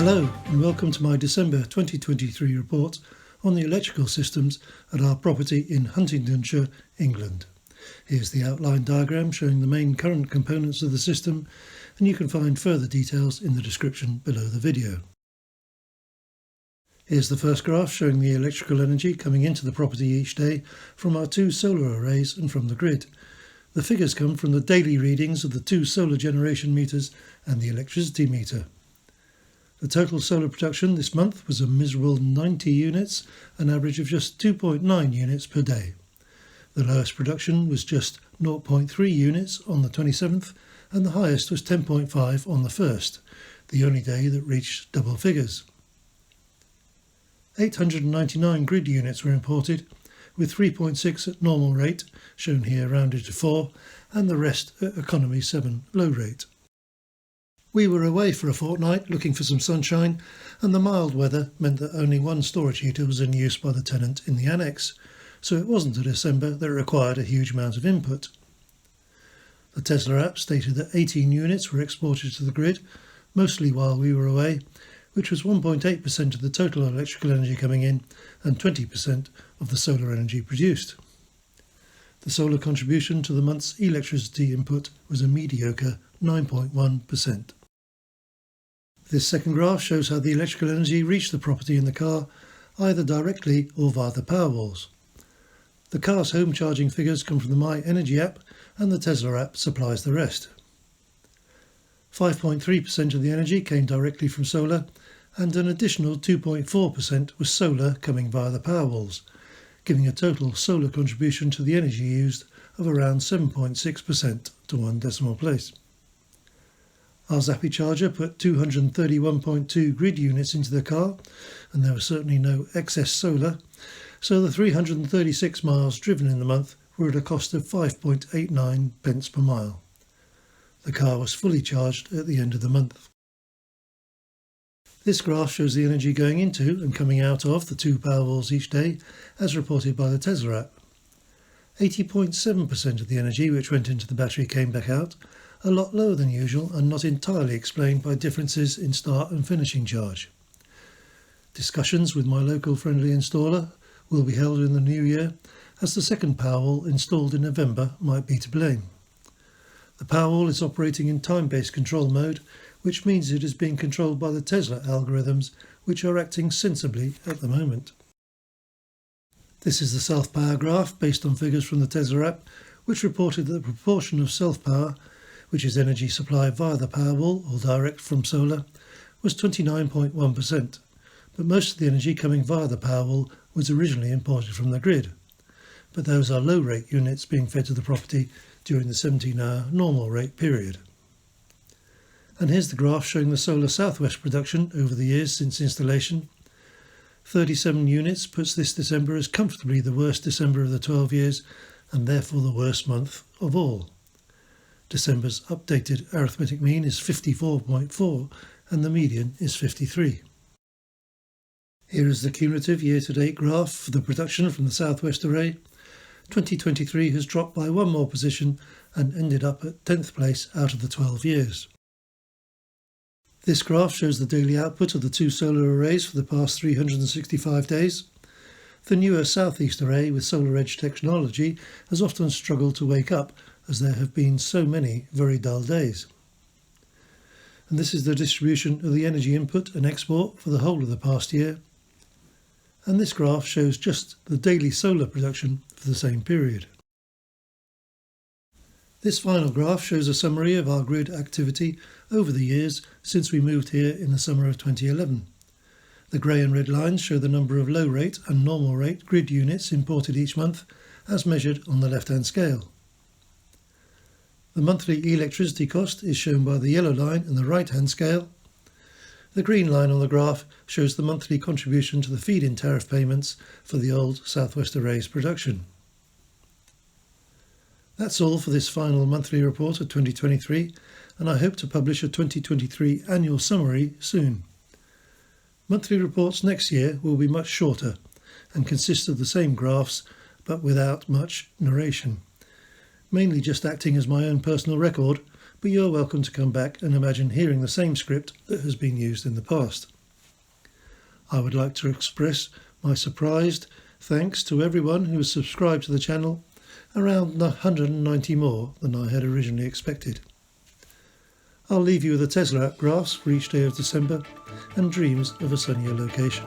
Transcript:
Hello and welcome to my December 2023 report on the electrical systems at our property in Huntingdonshire, England. Here's the outline diagram showing the main current components of the system, and you can find further details in the description below the video. Here's the first graph showing the electrical energy coming into the property each day from our two solar arrays and from the grid. The figures come from the daily readings of the two solar generation meters and the electricity meter. The total solar production this month was a miserable 90 units, an average of just 2.9 units per day. The lowest production was just 0.3 units on the 27th, and the highest was 10.5 on the 1st, the only day that reached double figures. 899 grid units were imported, with 3.6 at normal rate, shown here rounded to 4, and the rest at economy 7 low rate. We were away for a fortnight looking for some sunshine, and the mild weather meant that only one storage heater was in use by the tenant in the annex, so it wasn't a December that required a huge amount of input. The Tesla app stated that 18 units were exported to the grid, mostly while we were away, which was 1.8% of the total electrical energy coming in and 20% of the solar energy produced. The solar contribution to the month's electricity input was a mediocre 9.1%. This second graph shows how the electrical energy reached the property in the car, either directly or via the Powerwalls. The car's home charging figures come from the My Energy app, and the Tesla app supplies the rest. 5.3% of the energy came directly from solar, and an additional 2.4% was solar coming via the Powerwalls, giving a total solar contribution to the energy used of around 7.6% to one decimal place. Our Zappy charger put 231.2 grid units into the car, and there was certainly no excess solar, so the 336 miles driven in the month were at a cost of 5.89 pence per mile. The car was fully charged at the end of the month. This graph shows the energy going into and coming out of the two Powerwalls each day, as reported by the Tesla app. 80.7% of the energy which went into the battery came back out, a lot lower than usual and not entirely explained by differences in start and finishing charge. Discussions with my local friendly installer will be held in the new year, as the second Powerwall installed in November might be to blame. The Powerwall is operating in time-based control mode, which means it is being controlled by the Tesla algorithms, which are acting sensibly at the moment. This is the self-power graph based on figures from the Tesla app, which reported that the proportion of self-power, which is energy supplied via the Powerwall or direct from solar, was 29.1%, but most of the energy coming via the Powerwall was originally imported from the grid. But those are low-rate units being fed to the property during the 17-hour normal rate period. And here's the graph showing the solar southwest production over the years since installation. 37 units puts this December as comfortably the worst December of the 12 years, and therefore the worst month of all. December's updated arithmetic mean is 54.4 and the median is 53. Here is the cumulative year-to-date graph for the production from the southwest array. 2023 has dropped by one more position and ended up at 10th place out of the 12 years. This graph shows the daily output of the two solar arrays for the past 365 days. The newer southeast array with solar edge technology has often struggled to wake up, as there have been so many very dull days. And this is the distribution of the energy input and export for the whole of the past year. And this graph shows just the daily solar production for the same period. This final graph shows a summary of our grid activity over the years since we moved here in the summer of 2011. The grey and red lines show the number of low rate and normal rate grid units imported each month, as measured on the left-hand scale. The monthly electricity cost is shown by the yellow line in the right-hand scale. The green line on the graph shows the monthly contribution to the feed-in tariff payments for the old Southwest Array's production. That's all for this final monthly report of 2023, and I hope to publish a 2023 annual summary soon. Monthly reports next year will be much shorter and consist of the same graphs but without much narration. Mainly just acting as my own personal record, but you're welcome to come back and imagine hearing the same script that has been used in the past. I would like to express my surprised thanks to everyone who has subscribed to the channel, around 190 more than I had originally expected. I'll leave you with the Tesla app graphs for each day of December and dreams of a sunnier location.